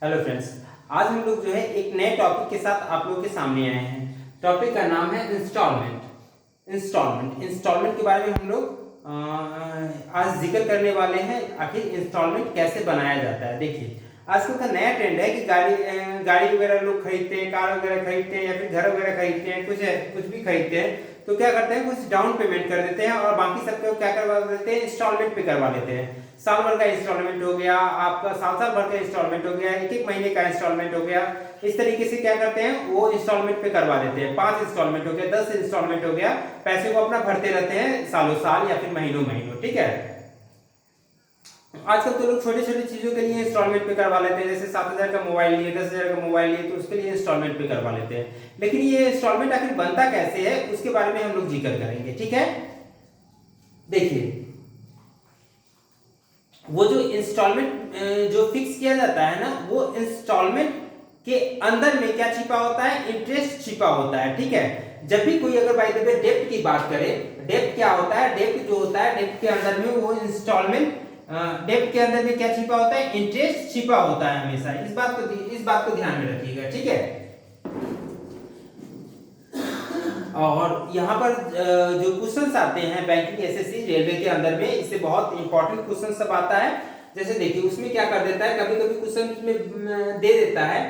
Hello friends. आज हम लोग जो है एक नए टॉपिक के साथ आप लोगों के सामने आए हैं। टॉपिक का नाम है इंस्टॉलमेंट के बारे में हम लोग आज जिक्र करने वाले हैं। आखिर इंस्टॉलमेंट कैसे बनाया जाता है। देखिए, आजकल का नया ट्रेंड है कि गाड़ी वगैरह लोग खरीदते हैं, कार वगैरह खरीदते हैं या फिर घर वगैरह खरीदते हैं, कुछ भी खरीदते हैं तो क्या करते हैं, कुछ डाउन पेमेंट कर देते हैं और बाकी सबको क्या करवा देते हैं, इंस्टॉलमेंट पे करवा लेते हैं। साल भर का इंस्टॉलमेंट हो गया, आपका साल भर का इंस्टॉलमेंट हो गया, एक एक महीने का इंस्टॉलमेंट हो गया। इस तरीके से क्या करते हैं, वो इंस्टॉलमेंट पे करवा देते हैं। 5 इंस्टॉलमेंट हो गया, 10 इंस्टॉलमेंट हो गया, पैसे को अपना भरते रहते हैं सालों साल या फिर महीनों महीनों। ठीक है, आजकल तो लोग छोटे छोटे चीजों के लिए इंस्टॉलमेंट पे करवा लेते हैं। जैसे 7,000 का मोबाइल लिए, 10,000 का मोबाइल लिए, तो उसके लिए इंस्टॉलमेंट पे करवा लेते हैं। लेकिन ये इंस्टॉलमेंट आखिर बनता कैसे है, उसके बारे में हम लोग जिक्र करेंगे। ठीक है, देखिए, वो जो इंस्टॉलमेंट जो फिक्स किया जाता है ना, वो इंस्टॉलमेंट के अंदर में क्या छिपा होता है, इंटरेस्ट छिपा होता है। ठीक है, जब भी कोई अगर बाय द वे डेब्ट की बात करे, डेब्ट क्या होता है, डेब्ट जो होता है, डेब्ट के अंदर में वो इंस्टॉलमेंट, डेब्ट के अंदर में क्या छिपा होता है, इंटरेस्ट छिपा होता है हमेशा। इस बात को ध्यान में रखिएगा। ठीक है, और यहाँ पर जो क्वेश्चंस आते हैं बैंकिंग एसएससी रेलवे के अंदर में, इससे बहुत इंपॉर्टेंट क्वेश्चन सब आता है। जैसे देखिए, उसमें क्या कर देता है, कभी कभी क्वेश्चन में दे देता है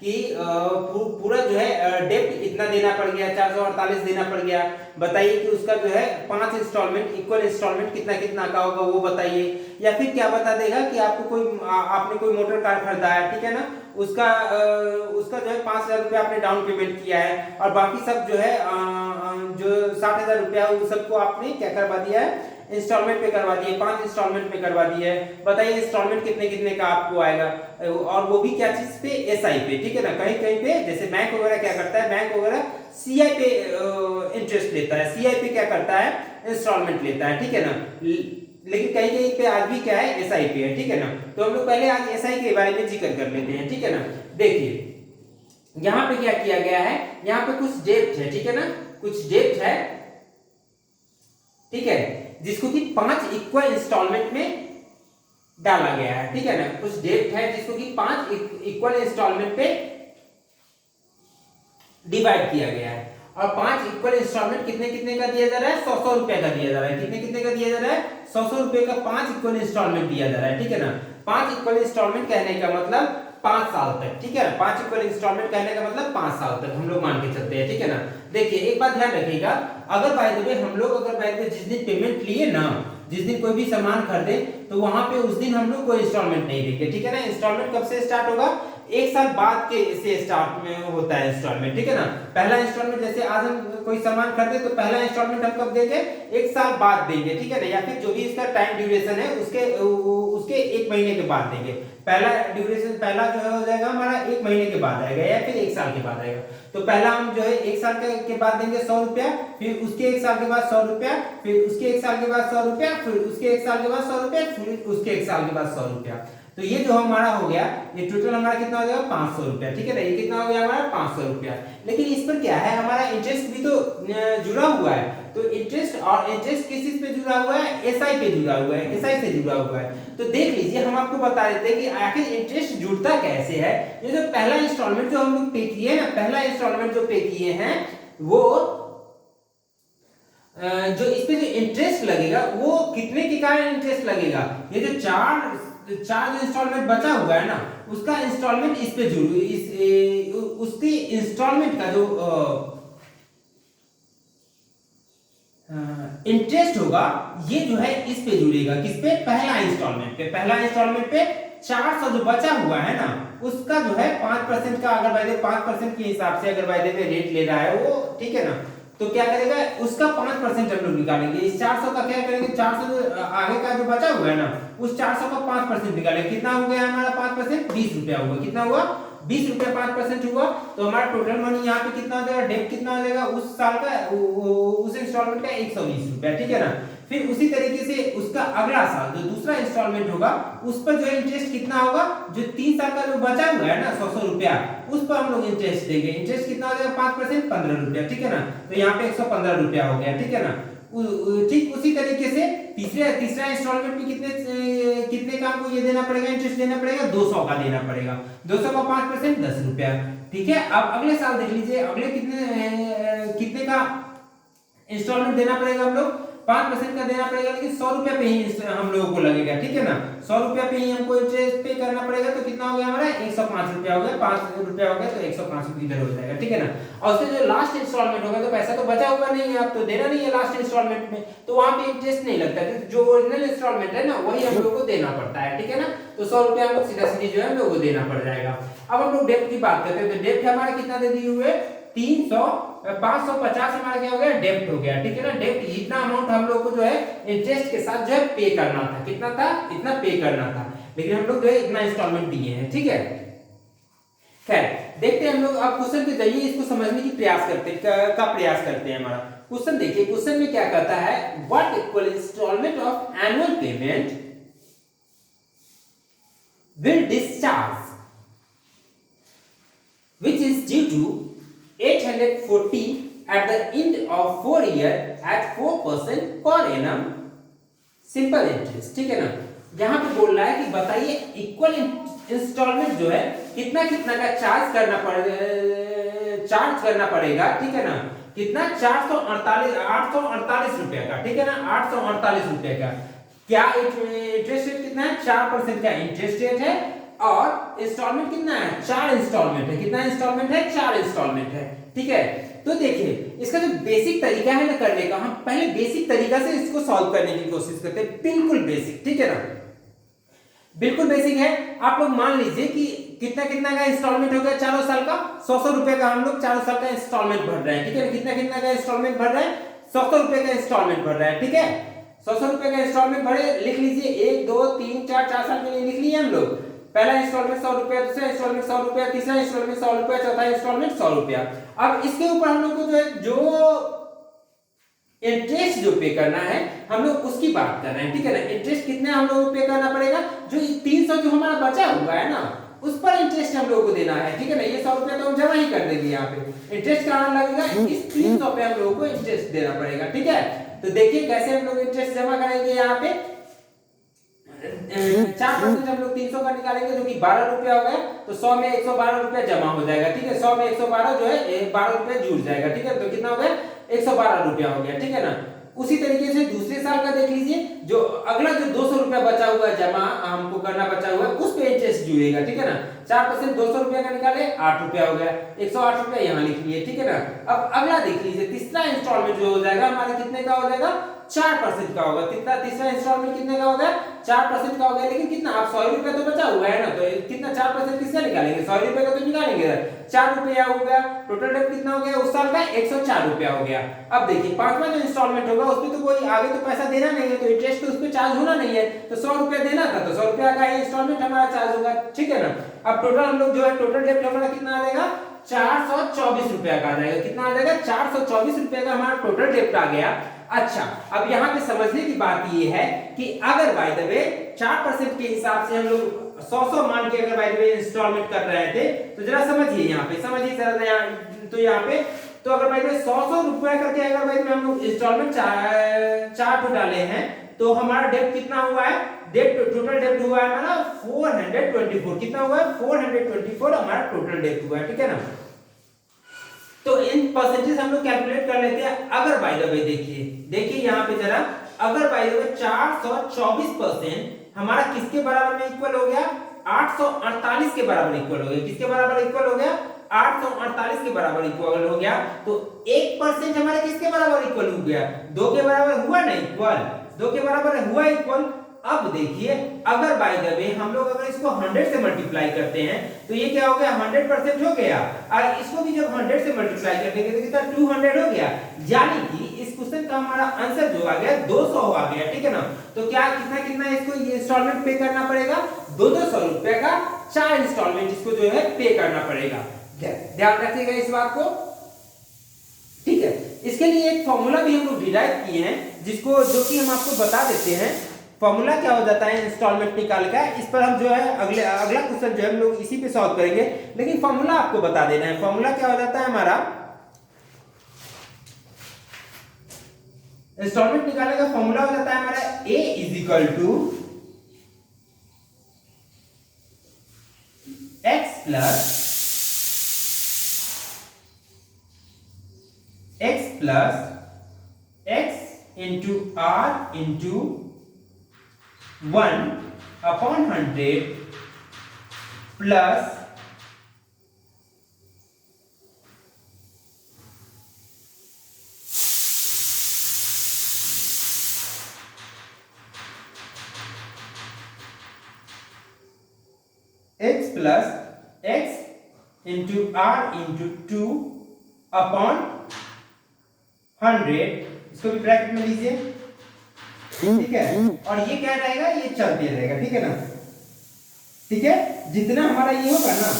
कि पूरा जो है डेब्ट इतना देना पड़ गया, 448 देना पड़ गया। बताइए कि उसका जो है 5 इंस्टॉलमेंट, इक्वल इंस्टॉलमेंट कितना कितना का होगा वो बताइए। या फिर क्या बता देगा कि आपको आपने कोई मोटर कार खरीदा है, ठीक है ना, उसका जो है 5,000 रुपया आपने डाउन पेमेंट किया है और बाकी सब जो है जो 60,000 रुपया उन सबको आपने क्या करवा दिया है, इंस्टॉलमेंट पे करवा दिए, 5 इंस्टॉलमेंट पे करवा दिए। बताइए इंस्टॉलमेंट कितने कितने का आपको आएगा, और वो भी क्या चीज पे, एसआई पे। ठीक है ना, कहीं कहीं पे जैसे बैंक वगैरह क्या करता है, बैंक वगैरह सीआई पे इंटरेस्ट लेता है, सीआई पे क्या करता है, इंस्टॉलमेंट लेता है। ठीक है ना, लेकिन कहीं कहीं पे आज भी क्या है, एसआई पे है। ठीक है ना, तो हम लोग पहले आज एसआई के बारे में जिक्र कर लेते हैं। ठीक है ना, देखिए यहाँ पे क्या किया गया है, यहाँ पे कुछ डेब्ट है। ठीक है ना, कुछ डेब्ट है, ठीक है, जिसको कि 5 इक्वल इंस्टॉलमेंट में डाला गया है। ठीक है ना, कुछ डेब्ट है जिसको कि 5 इक्वल इंस्टॉलमेंट पे डिवाइड किया गया है। और 5 इक्वल इंस्टॉलमेंट कितने कितने का दिया जा रहा है, 100 रुपए का दिया जा रहा है। कितने कितने का दिया जा रहा है, 100 रुपए का 5 इक्वल इंस्टॉलमेंट दिया जा रहा है। ठीक है ना, 5 इक्वल इंस्टॉलमेंट कहने का मतलब 5 साल तक। ठीक है ना, 5 इक्वल इंस्टॉलमेंट कहने का मतलब 5 साल तक हम लोग मान के चलते हैं। ठीक है ना, देखिए एक बात ध्यान रखिएगा, अगर बाय द वे हम लोग अगर बाय द वे जिस दिन पेमेंट लिए ना, जिस दिन कोई भी सामान खरीदे, तो वहां पे उस दिन हम लोग कोई इंस्टॉलमेंट नहीं देंगे। ठीक है ना, इंस्टॉलमेंट कब से स्टार्ट होगा, 1 साल बाद के से स्टार्ट में होता है इंस्टॉलमेंट। ठीक है ना, पहला इंस्टॉलमेंट जैसे आज हम कोई सामान खरीदे तो पहला इंस्टॉलमेंट हम कब देंगे, 1 साल बाद देंगे। ठीक है ना, या फिर जो भी इसका टाइम ड्यूरेशन है उसके 1 महीने के बाद देंगे। पहला ड्यूरेशन, पहला जो है हो जाएगा हमारा 1 महीने के बाद आएगा या फिर 1 साल के बाद आएगा। तो पहला हम जो है 1 साल के बाद देंगे 100 रुपया, फिर उसके 1 साल के बाद 100 रुपया, फिर उसके 1 साल के बाद 100 रुपया, फिर उसके 1 साल के बाद 100 रुपया, फिर उसके 1 साल के बाद 100 रुपया। तो ये जो हमारा हो गया, ये टोटल हमारा कितना हो जाएगा, 500 रुपया। ठीक है ना, ये कितना हो गया हमारा, 500 रुपया। लेकिन इस पर क्या है, हमारा इंटरेस्ट भी तो जुड़ा हुआ है। तो इंटरेस्ट, और इंटरेस्ट किस चीज पे जुड़ा हुआ है, एसआई पे जुड़ा हुआ है, एसआई से जुड़ा हुआ है। तो देख लीजिए, हम आपको बता देते हैं कि आखिर इंटरेस्ट जुड़ता कैसे है। ये जो पहला इंस्टॉलमेंट जो हम लोग पे किए ना, पहला इंस्टॉलमेंट जो पे किए हैं, वो जो इस पे जो इंटरेस्ट लगेगा वो कितने के कारण इंटरेस्ट लगेगा, ये जो चार जो इंस्टॉलमेंट बचा हुआ है ना, उसका इंस्टॉलमेंट इस पे जुड़, उसकी इंस्टॉलमेंट का जो इंटरेस्ट होगा, ये जो है इस पे जुड़ेगा, किस पे, पहला इंस्टॉलमेंट पे। पहला इंस्टॉलमेंट पे 400 जो बचा हुआ है ना, उसका जो है 5% का, अगर भाई 5% के हिसाब से अगर भाई रेट ले रहा है वो, ठीक है ना, तो क्या करेगा, उसका 5% हम लोग निकालेंगे। इस 400 का क्या करेंगे, 400 जो आगे का जो बचा हुआ है ना, उस 400 का 5% निकालेंगे। कितना हो गया हमारा 5%, 20 रुपया हुआ। कितना हुआ, 20 रुपया 5% हुआ। तो हमारा टोटल मनी यहाँ पे कितना हो जाएगा, डेब्ट कितना हो जाएगा उस साल का, उस इंस्टॉलमेंट का 120 रुपया। ठीक है ना, फिर उसी तरीके से उसका अगला साल जो दूसरा इंस्टॉलमेंट होगा, उस पर जो इंटरेस्ट कितना होगा, जो 3 साल का जो बचा हुआ है ना 100 रुपया, उस पर हम लोग इंटरेस्ट देंगे। इंटरेस्ट कितना हो जाएगा, 5%, 15 रुपया। ठीक है ना, तो यहाँ पे 115 रुपया हो गया। ठीक है ना, ठीक उसी तरीके से तीसरा इंस्टॉलमेंट में कितने का हमको ये देना पड़ेगा, इंटरेस्ट देना पड़ेगा 200 का देना पड़ेगा, 200 का 5% 10 रुपया। ठीक है, अब अगले साल देख लीजिए, अगले कितने का इंस्टॉलमेंट देना पड़ेगा, हम लोग 5% का देना पड़ेगा, लेकिन 100 रुपया पे ही हम लोगों को लगेगा। ठीक है ना, 100 रुपया पे ही हमको इंटरेस्ट पे करना पड़ेगा। तो कितना हो गया हमारा 105 रुपया हो गया, 5 रुपया हो गया तो 105 रुपये इधर हो जाएगा। ठीक है ना, और उससे जो लास्ट इंस्टॉलमेंट होगा तो पैसा तो बचा हुआ नहीं है, आप तो देना नहीं है लास्ट इंस्टॉलमेंट में, तो वहां पे इंटरेस्ट नहीं लगता है, जो ओरिजिनल इंस्टॉलमेंट है ना वही हम लोगों को देना पड़ता है। ठीक है ना, तो 100 रुपया हम लोग सीधा सीधी जो है हम लोगों को देना पड़ जाएगा। अब हम लोग डेप्ट की बात करते हैं, तो डेप्ट हमारा कितना दे दिए हुए 550 हमारा क्या हो गया, डेप्ट हो गया। ठीक है ना, डेप्ट इतना अमाउंट हम लोग को जो है इंटरेस्ट के साथ जो है पे करना था, कितना था, इतना पे करना था, लेकिन हम लोग जो है इतना इंस्टॉलमेंट दिए हैं। ठीक है, खैर देखते हैं हम लोग अब क्वेश्चन के जरिए इसको समझने की प्रयास करते हैं। हमारा क्वेश्चन देखिए, क्वेश्चन में क्या कहता है, what equal installment of annual payment will discharge which is due to 840 at the end of 4 year at 4% per annum simple interest। ठीक है ना, यहां पे बोल रहा है कि बताइए इक्वल इंस्टॉलमेंट जो है कितना कितना का चार्ज करना पड़ेगा। ठीक है ना, कितना 848 रुपए का। ठीक है ना, 848 रुपए का। क्या इंटरेस्ट रेट कितना है, 4% का इंटरेस्ट रेट है, और इंस्टॉलमेंट कितना है, 4 इंस्टॉलमेंट है। कितना इंस्टॉलमेंट है, 4 इंस्टॉलमेंट है। ठीक है, तो देखिए इसका जो बेसिक तरीका है ना करने का, हम पहले बेसिक तरीका से इसको सॉल्व करने की कोशिश करते हैं, बिल्कुल बेसिक। ठीक है ना, बिल्कुल बेसिक है। आप लोग मान लीजिए कि कितना कितना का इंस्टॉलमेंट हो गया, चारों साल का 100 रुपए का हम लोग चारों साल का इंस्टॉलमेंट भर रहे हैं। ठीक है, कितना कितना का इंस्टॉलमेंट भर रहे हैं, 100 रुपए का इंस्टॉलमेंट भर रहे हैं। ठीक है, 100 रुपए का इंस्टॉलमेंट भरे, लिख लीजिए 1 2 3 4 4 साल के लिए लिख लिए हम लोग। पहला इंस्टॉलमेंट 100 रुपया, दूसरा इंस्टॉलमेंट 100 रुपया, तीसरा इंस्टॉलमेंट 100 रुपया, चौथा इंस्टॉलमेंट 100 रुपया। अब इसके ऊपर हम लोग को जो इंटरेस्ट जो पे करना है हम लोग उसकी बात कर रहे हैं। ठीक है ना, इंटरेस्ट कितने हम लोग को पे करना पड़ेगा, जो 300 जो हमारा बचा हुआ है ना उस पर इंटरेस्ट हम लोग को देना है। ठीक है ना, ये 100 रुपया तो हम जमा ही कर देंगे, यहाँ पे इंटरेस्ट कराना लगेगा, इस 300 पे हम लोगों को इंटरेस्ट देना पड़ेगा। ठीक है, तो देखिए कैसे हम लोग इंटरेस्ट जमा करेंगे। यहाँ पे 4% हम लोग 300 का निकालेंगे जो कि 12 रुपया हो गया, तो 100 में 112 रुपया जमा हो जाएगा। ठीक है, 100 में 112 जो है 12 रुपया जुड़ जाएगा। ठीक है, तो कितना हो गया, 112 रुपया हो गया। ठीक है ना, उसी तरीके से दूसरे साल का देख लीजिए, जो अगला जो 200 रुपया बचा हुआ है जमा हमको करना बचा हुआ है उस पे इंटरेस्ट जुड़ेगा। ठीक है ना, 4% 200 रुपया का निकाले 8 रुपया हो गया, 108 रुपया यहाँ लिख लिए। ठीक है ना, अब अगला देख लीजिए, तीसरा इंस्टॉलमेंट जो हो जाएगा हमारा कितने का हो जाएगा, 4% का होगा। कितना, तीसरा इंस्टॉलमेंट कितने का होगा, 4% का हो गया। लेकिन कितना, आप 100 रुपया तो बचा हुआ है ना, तो कितना 4% किसका निकालेंगे, 100 रुपये का तो निकालेंगे, 4 रुपया हो गया। टोटल डेट कितना हो गया उस साल का, 104 रुपया हो गया। अब देखिए पांचवा जो इंस्टॉलमेंट होगा उसमें तो कोई आगे तो पैसा देना नहीं है, तो इंटरेस्ट तो उस पर चार्ज होना नहीं है, तो 100 रुपया देना था, तो 100 रुपया का इंस्टॉलमेंट हमारा चार्ज होगा। ठीक है ना, अब टोटल हम लोग जो है टोटल डेट हमारा कितना आ जाएगा, 424 रुपया का आ जाएगा। कितना आ जाएगा, 424 रुपया का हमारा टोटल डेट आ गया। अच्छा, अब यहाँ पे समझने की बात ये है कि अगर बाय द वे 4% के हिसाब से हम लोग 100 मान के अगर बाय द वे इंस्टॉलमेंट कर रहे थे, तो जरा समझिए, यहाँ पे समझिए जरा, तो यहाँ पे तो अगर बाय द वे 100 रुपया करके अगर बाय द वे हम लोग इंस्टॉलमेंट चार डाले हैं, तो हमारा डेट कितना हुआ है, डेट टोटल डेट हुआ है हमारा 424। कितना हुआ है, 424 हमारा टोटल डेट हुआ है। ठीक है ना, तो इन परसेंटेज हम लोग कैलकुलेट कर लेते हैं। अगर बाय द वे देखिए यहाँ पे जरा, अगर बाय द वे 424% हमारा किसके बराबर में इक्वल हो गया, 848 के बराबर इक्वल हो गया। किसके बराबर इक्वल हो गया, 848 के बराबर इक्वल हो गया। तो 1% हमारे किसके बराबर इक्वल हो गया, 2 के बराबर हुआ ना इक्वल, 2 के बराबर हुआ इक्वल। अब देखिए अगर बाय द वे हम लोग अगर इसको 100 से मल्टीप्लाई करते हैं तो ये क्या हो गया, 100% हो गया, और इसको भी जब 100 से मल्टीप्लाई कर देंगे तो कितना 200 हो गया। यानी कि इस क्वेश्चन का हमारा आंसर जो आ गया 200 आ गया। ठीक है ना, तो क्या कितना कितना इसको ये इंस्टॉलमेंट पे करना पड़ेगा, 200 रुपए का 4 इंस्टॉलमेंट इसको जो है पे करना पड़ेगा। ध्यान रखिएगा इस बात को। ठीक है, इसके लिए एक फॉर्मूला भी हम लोग डिराइव किए हैं, जिसको जो कि हम आपको बता देते हैं। फॉर्मूला क्या हो जाता है इंस्टॉलमेंट निकाल का, इस पर हम जो है अगला क्वेश्चन जो है हम लोग इसी पे सॉल्व करेंगे, लेकिन फॉर्मूला आपको बता देना है। फॉर्मूला क्या हो जाता है हमारा, इंस्टॉलमेंट निकालने का फॉर्मूला हो जाता है हमारा a is equal to x plus x into r into 1/100 plus x plus x into r into 2/100, इसको भी ब्रैकेट में लीजिए, ठीक है। और ये क्या रहेगा, ये चलते रहेगा, ठीक है ना। ठीक है, जितना हमारा ये होगा ना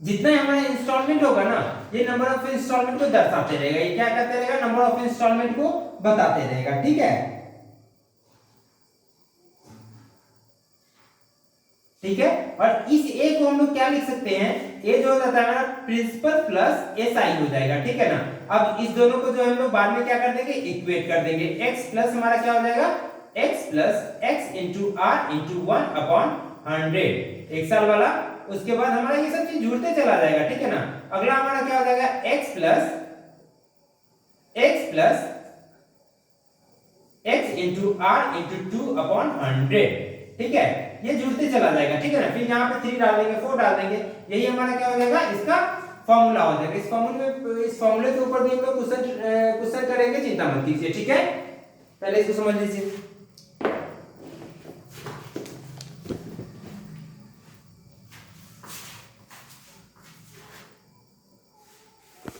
जितना हमारा इंस्टॉलमेंट होगा ना, ये नंबर ऑफ इंस्टॉलमेंट को दर्शाते रहेगा, ये क्या करते रहेगा, नंबर ऑफ इंस्टॉलमेंट को बताते रहेगा, ठीक है। ठीक है, और इस ए को हम लोग क्या लिख सकते हैं, ए जो हो जाता है हमारा प्रिंसिपल प्लस एसआई हो जाएगा, ठीक है ना। अब इस दोनों को जो हम लोग बाद में क्या कर देंगे, इक्वेट कर देंगे। x प्लस हमारा क्या हो जाएगा, x plus x into r into 1/100, एक साल वाला। उसके बाद हमारा ये सब चीज जुड़ते चला जाएगा, ठीक है ना। अगला हमारा क्या हो जाएगा, x plus x into r into 2/100, ठीक है। ये जुड़ते चला जाएगा, ठीक है ना। फिर यहाँ पे 3 डाल देंगे, 4 डाल देंगे, यही हमारा क्या हो जाएगा, इसका फॉर्मूला हो जाएगा। इस फॉर्मूले के ऊपर भी हम लोग क्वेश्चन करेंगे, चिंता मत कीजिए, ठीक है। पहले इसको समझ लीजिए।